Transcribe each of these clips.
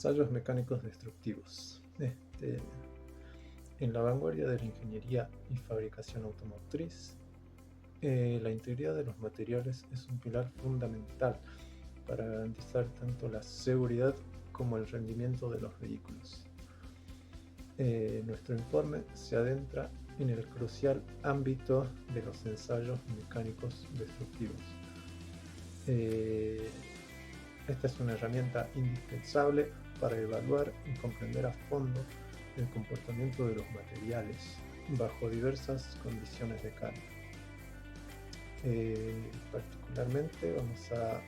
Ensayos mecánicos destructivos. En la vanguardia de la ingeniería y fabricación automotriz, la integridad de los materiales es un pilar fundamental para garantizar tanto la seguridad como el rendimiento de los vehículos. Nuestro informe se adentra en el crucial ámbito de los ensayos mecánicos destructivos. Esta es una herramienta indispensable para evaluar y comprender a fondo el comportamiento de los materiales bajo diversas condiciones de carga. Particularmente vamos a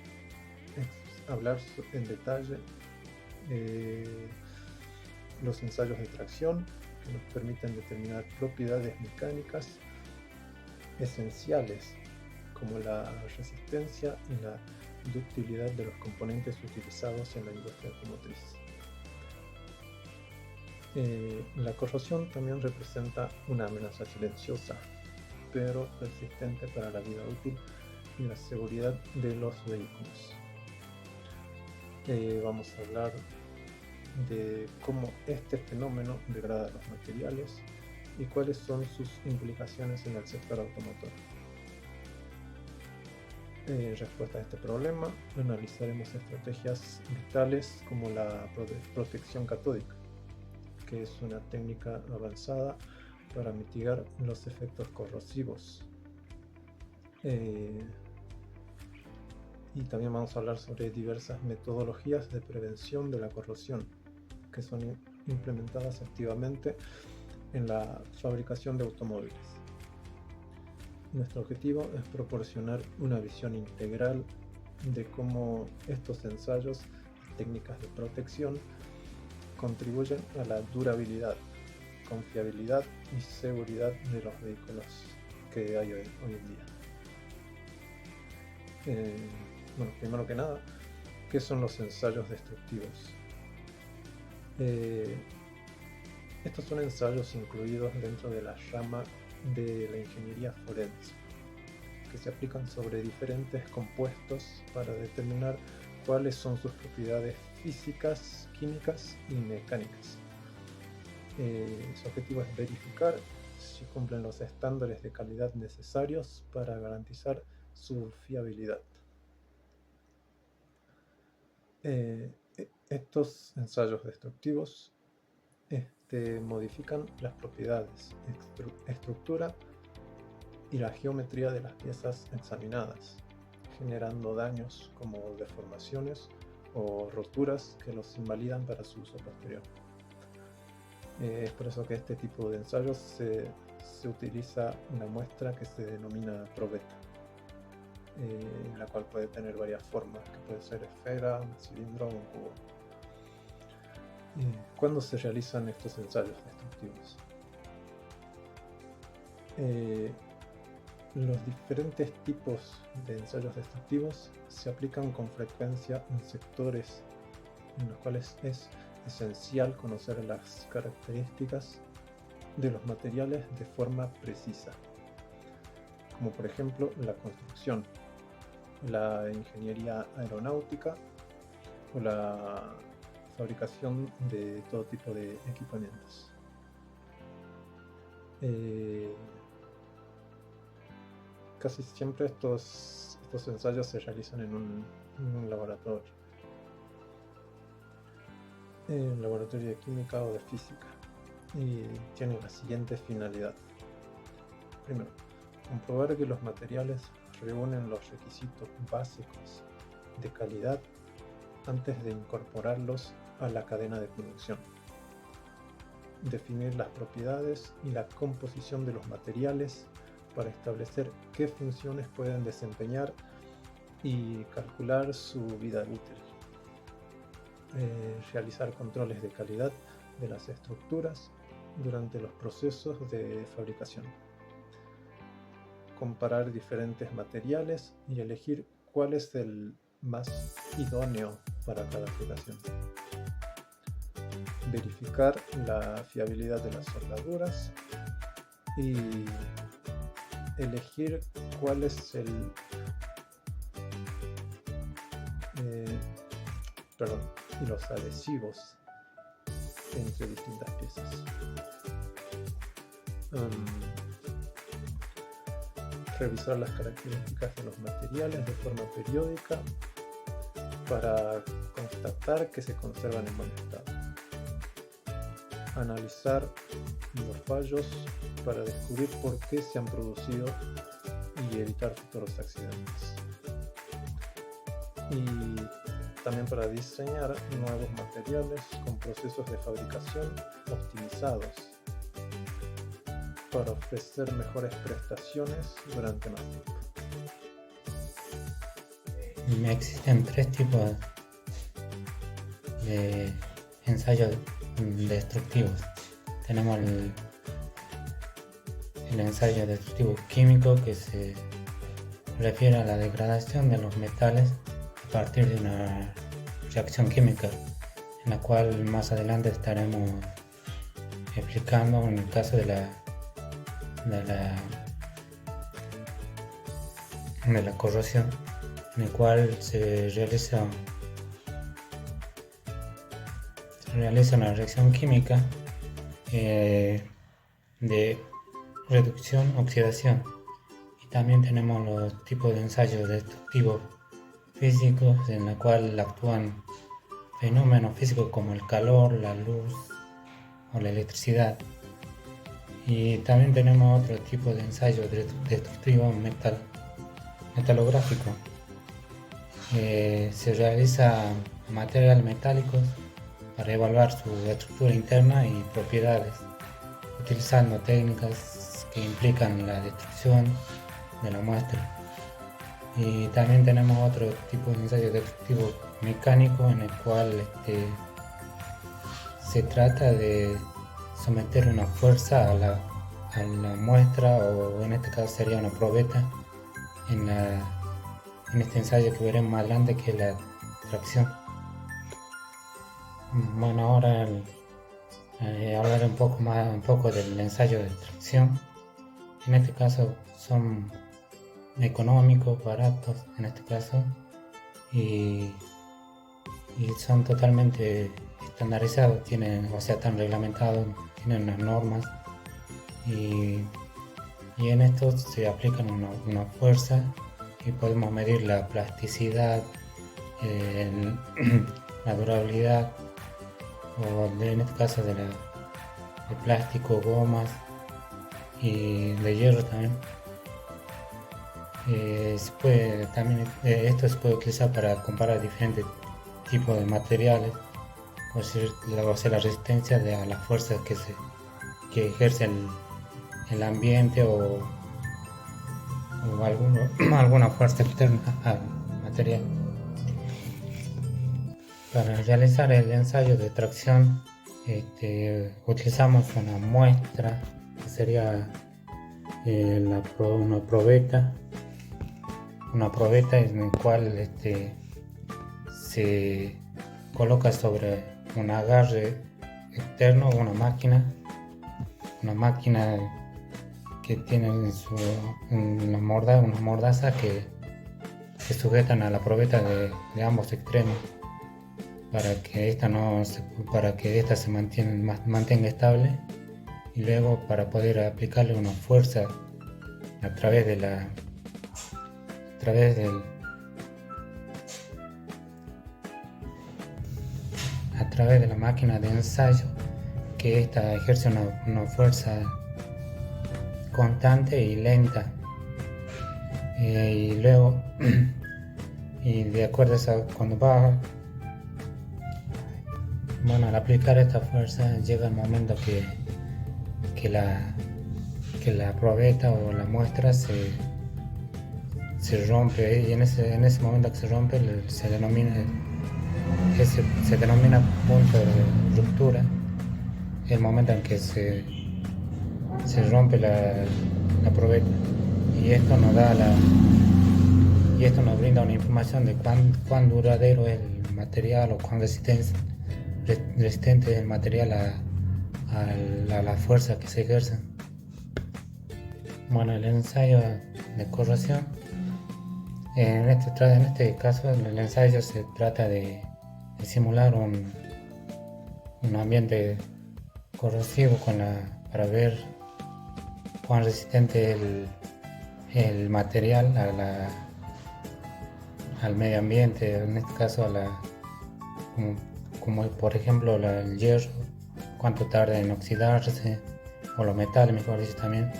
hablar en detalle los ensayos de tracción, que nos permiten determinar propiedades mecánicas esenciales como la resistencia y la ductilidad de los componentes utilizados en la industria automotriz. La corrosión también representa una amenaza silenciosa, pero persistente para la vida útil y la seguridad de los vehículos. Vamos a hablar de cómo este fenómeno degrada los materiales y cuáles son sus implicaciones en el sector automotor. En respuesta a este problema, analizaremos estrategias vitales como la protección catódica, que es una técnica avanzada para mitigar los efectos corrosivos. Y también vamos a hablar sobre diversas metodologías de prevención de la corrosión que son implementadas activamente en la fabricación de automóviles. Nuestro objetivo es proporcionar una visión integral de cómo estos ensayos y técnicas de protección contribuyen a la durabilidad, confiabilidad y seguridad de los vehículos que hay hoy en día. Primero que nada, ¿qué son los ensayos destructivos? Estos son ensayos incluidos dentro de la rama de la ingeniería forense, que se aplican sobre diferentes compuestos para determinar cuáles son sus propiedades físicas, químicas y mecánicas. Su objetivo es verificar si cumplen los estándares de calidad necesarios para garantizar su fiabilidad. Estos ensayos destructivos modifican las propiedades, estructura y la geometría de las piezas examinadas, generando daños como deformaciones o roturas que los invalidan para su uso posterior. Es por eso que este tipo de ensayos se utiliza una muestra que se denomina probeta, la cual puede tener varias formas, que puede ser esfera, un cilindro o un cubo. ¿Cuándo se realizan estos ensayos destructivos? Los diferentes tipos de ensayos destructivos se aplican con frecuencia en sectores en los cuales es esencial conocer las características de los materiales de forma precisa, como por ejemplo la construcción, la ingeniería aeronáutica o la fabricación de todo tipo de equipamientos. Casi siempre estos ensayos se realizan en un laboratorio, en un laboratorio de química o de física, y tienen la siguiente finalidad. Primero, comprobar que los materiales reúnen los requisitos básicos de calidad antes de incorporarlos a la cadena de producción. Definir las propiedades y la composición de los materiales para establecer qué funciones pueden desempeñar y calcular su vida útil. Realizar controles de calidad de las estructuras durante los procesos de fabricación. Comparar diferentes materiales y elegir cuál es el más idóneo para cada aplicación. Verificar la fiabilidad de las soldaduras y elegir cuál es y los adhesivos entre distintas piezas. Revisar las características de los materiales de forma periódica para constatar que se conservan en buen estado. Analizar los fallos para descubrir por qué se han producido y evitar futuros accidentes. Y también para diseñar nuevos materiales con procesos de fabricación optimizados para ofrecer mejores prestaciones durante más tiempo. Existen 3 tipos de ensayos destructivos. Tenemos el ensayo destructivo químico, que se refiere a la degradación de los metales a partir de una reacción química, en la cual más adelante estaremos explicando en el caso de la corrosión, en el cual se realiza una reacción química de reducción, oxidación. Y también tenemos los tipos de ensayos destructivos físicos, en la cual actúan fenómenos físicos como el calor, la luz o la electricidad. Y también tenemos otro tipo de ensayo destructivo metalográfico. Se realiza a materiales metálicos para evaluar su estructura interna y propiedades, utilizando técnicas que implican la destrucción de la muestra. Y también tenemos otro tipo de ensayo destructivo mecánico, en el cual se trata de someter una fuerza a la muestra, o en este caso sería una probeta, en este ensayo que veremos más adelante, que es la tracción. Bueno, ahora hablaré un poco del ensayo de tracción. En este caso son económicos, baratos en este caso, y son totalmente estandarizados, están reglamentados, tienen unas normas, y en esto se aplican una fuerza, y podemos medir la plasticidad, la durabilidad, o en este caso de plástico, gomas y de hierro también. Esto se puede utilizar para comparar diferentes tipos de materiales, o sea, la resistencia a las fuerzas que ejerce el ambiente, o alguna fuerza externa al material. Para realizar el ensayo de tracción utilizamos una muestra, que sería una probeta en la cual se coloca sobre un agarre externo, una máquina que tiene una mordaza que sujetan a la probeta de ambos extremos, para que esta se mantenga estable, y luego para poder aplicarle una fuerza a través de la máquina de ensayo, que esta ejerce una fuerza constante y lenta, y luego y de acuerdo a cuando va, al aplicar esta fuerza, llega el momento que la probeta o la muestra se rompe, y en ese momento que se rompe se denomina punto de ruptura, el momento en que se rompe la probeta, y esto nos brinda una información de cuán duradero es el material, o cuán resistente es el material a la fuerza que se ejerce. Bueno, el ensayo de corrosión, en este caso el ensayo se trata de simular un ambiente corrosivo para ver cuán resistente es el material al medio ambiente, en este caso como por ejemplo el hierro, cuánto tarda en oxidarse, o los metales mejor dicho también,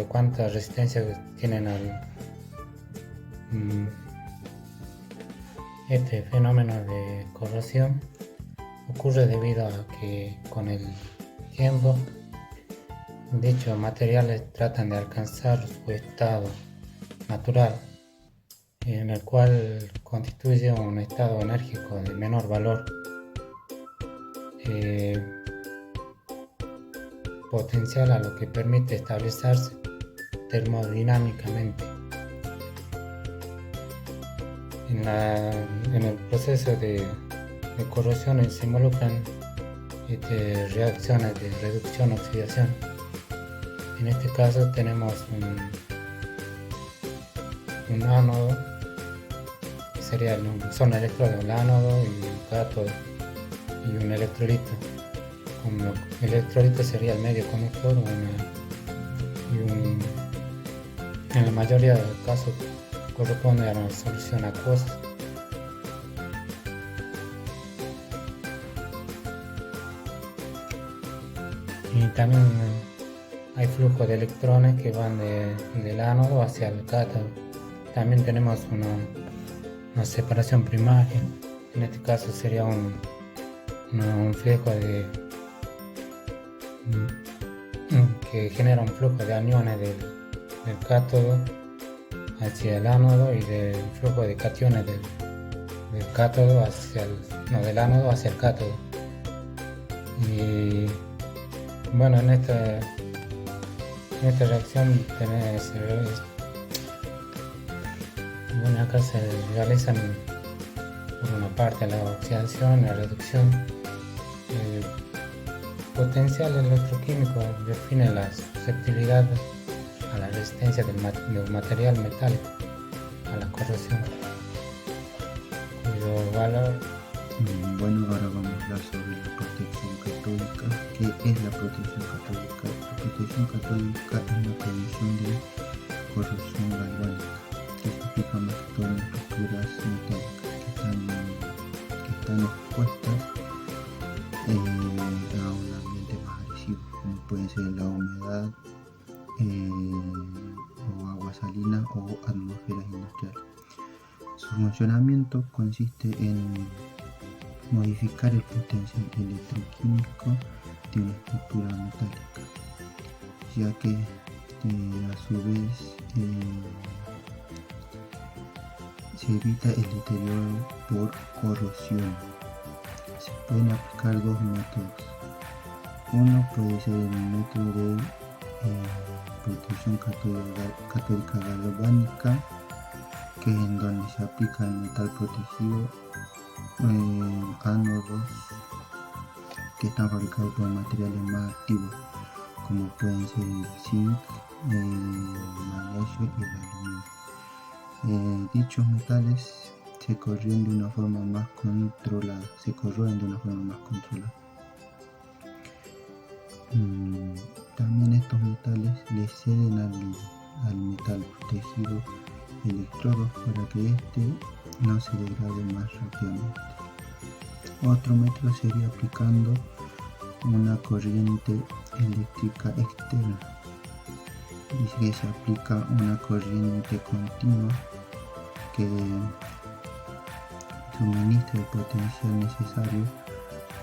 cuánta resistencia tienen este fenómeno de corrosión. Ocurre debido a que con el tiempo dichos materiales tratan de alcanzar su estado natural, en el cual constituye un estado enérgico de menor valor, potencial, a lo que permite estabilizarse termodinámicamente. En el proceso de corrosión se involucran reacciones de reducción-oxidación. En este caso tenemos un ánodo, que son electrodos, el ánodo y el cátodo, y un electrolito. Como el electrolito sería el medio conductor, en la mayoría de los casos corresponde a una solución acuosa. Y también hay flujo de electrones que van del ánodo hacia el cátodo. También tenemos una separación primaria. En este caso sería un flujo que genera un flujo de aniones del cátodo hacia el ánodo, y del flujo de cationes del cátodo del ánodo hacia el cátodo. Y bueno, en esta reacción acá se realizan por una parte la oxidación, la reducción. El potencial electroquímico define la susceptibilidad a la resistencia del material metálico a la corrosión, cuyo valor. Bueno, ahora vamos a hablar sobre la protección catódica. ¿Qué es la protección catódica? La protección catódica es una prevención de corrosión galvánica que se aplica más que todo en estructuras metálicas que están expuestas a un ambiente más agresivo, como puede ser la humedad, o agua salina o atmósferas industriales. Su funcionamiento consiste en modificar el potencial electroquímico de una estructura metálica, ya que a su vez se evita el deterioro por corrosión. Se pueden aplicar dos métodos. Uno puede ser el método de protección catódica galvánica, que es en donde se aplica el metal protegido ánodos que están fabricados por materiales más activos, como pueden ser el zinc, el magnesio y el aluminio. Dichos metales se corroen de una forma más controlada. También estos metales le ceden al metal protegido electrodos para que éste no se degrade más rápidamente. Otro método sería aplicando una corriente eléctrica externa, y que se aplica una corriente continua que suministra el potencial necesario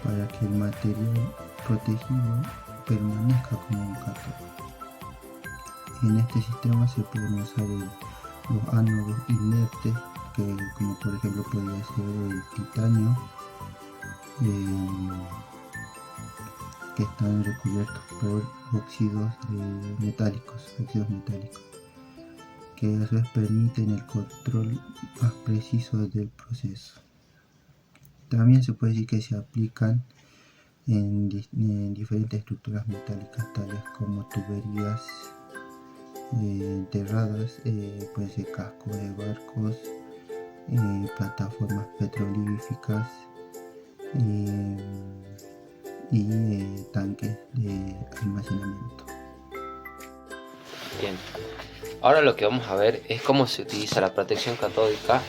para que el material protegido permanezca como un cátodo. En este sistema se pueden usar los ánodos inertes, como por ejemplo podría ser el titanio, que están recubiertos por óxidos metálicos, que a su vez permiten el control más preciso del proceso. También se puede decir que se aplican en diferentes estructuras metálicas, tales como tuberías enterradas, puede ser cascos de barcos, plataformas petrolíferas y tanques de almacenamiento. Bien, ahora lo que vamos a ver es cómo se utiliza la protección catódica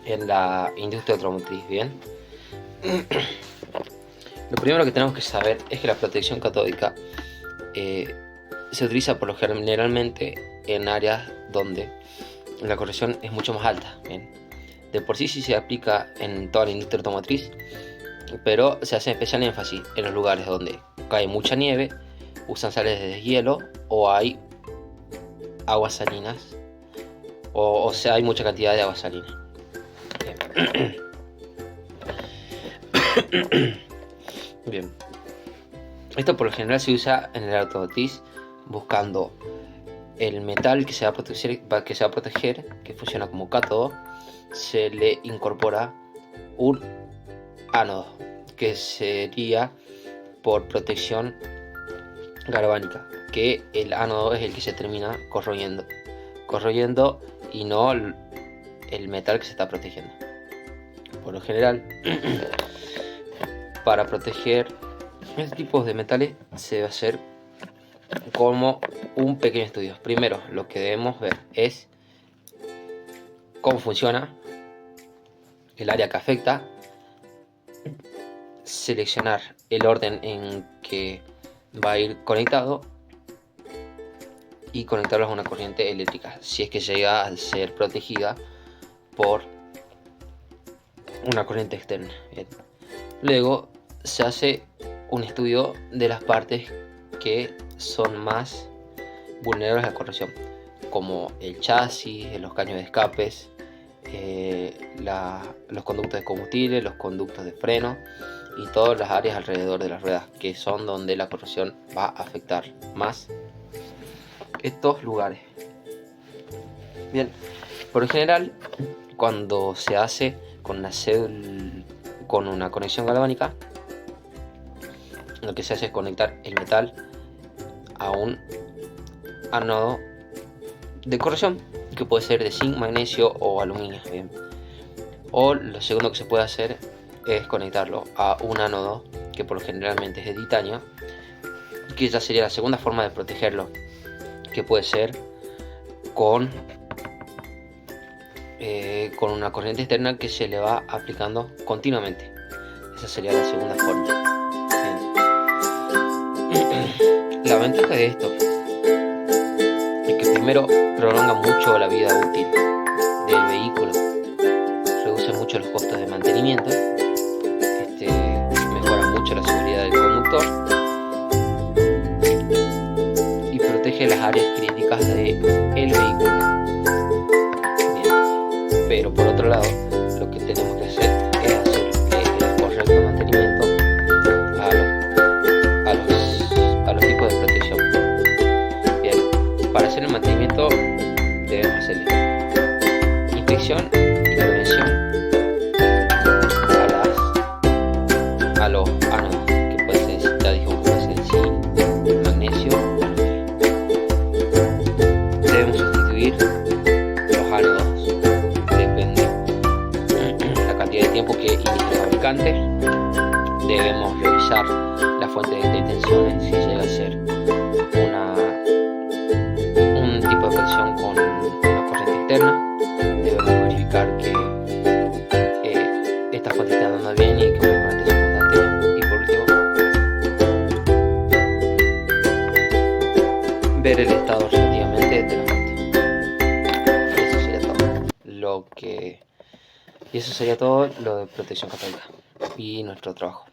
en la industria automotriz. Bien, lo primero que tenemos que saber es que la protección catódica se utiliza por lo generalmente en áreas donde la corrosión es mucho más alta. Bien, de por sí se aplica en toda la industria automotriz, pero se hace especial énfasis en los lugares donde cae mucha nieve, usan sales de deshielo o hay aguas salinas, o sea, hay mucha cantidad de agua salina. Bien, esto por lo general se usa en el automotriz buscando el metal que se va a proteger, que funciona como cátodo. Se le incorpora un ánodo, que sería por protección galvánica, que el ánodo es el que se termina corroyendo y no el metal que se está protegiendo. Por lo general, para proteger este tipo de metales se debe hacer como un pequeño estudio. Primero, lo que debemos ver es cómo funciona el área que afecta, seleccionar el orden en que va a ir conectado y conectarlo a una corriente eléctrica si es que llega a ser protegida por una corriente externa. Bien. Luego se hace un estudio de las partes que son más vulnerables a la corrosión, como el chasis, los caños de escapes, los conductos de combustible, los conductos de freno y todas las áreas alrededor de las ruedas, que son donde la corrosión va a afectar más estos lugares. Bien, por lo general, cuando se hace con una conexión galvánica, lo que se hace es conectar el metal a un ánodo de corrosión, que puede ser de zinc, magnesio o aluminio. Bien. O lo segundo que se puede hacer es conectarlo a un ánodo que por lo generalmente es de titanio, que ya sería la segunda forma de protegerlo, que puede ser con una corriente externa que se le va aplicando continuamente. Esa sería la segunda forma. Bien. La ventaja de esto es que primero prolonga mucho la vida útil del vehículo, reduce mucho los costos de mantenimiento, mejora mucho la seguridad del conductor y protege las áreas críticas del vehículo. Bien. Pero por otro lado, lo que tenemos que hacer es hacer el correcto mantenimiento a los tipos de protección. Bien, para hacer el mantenimiento debemos hacerle inspección y prevención a los ánodos, que puede ser, ya dijimos que puede ser zinc, magnesio o aluminio. Debemos sustituir los ánodos, depende la cantidad de tiempo que indique el fabricante. Debemos revisar la fuente de tensiones, si llega a ser un tipo de presión con una corriente externa. Debemos verificar que esta fuente está andando bien y que una corriente es constante. Y por último, ver el estado relativamente de la fuente. Eso sería todo. Y eso sería todo lo de protección catódica y nuestro trabajo.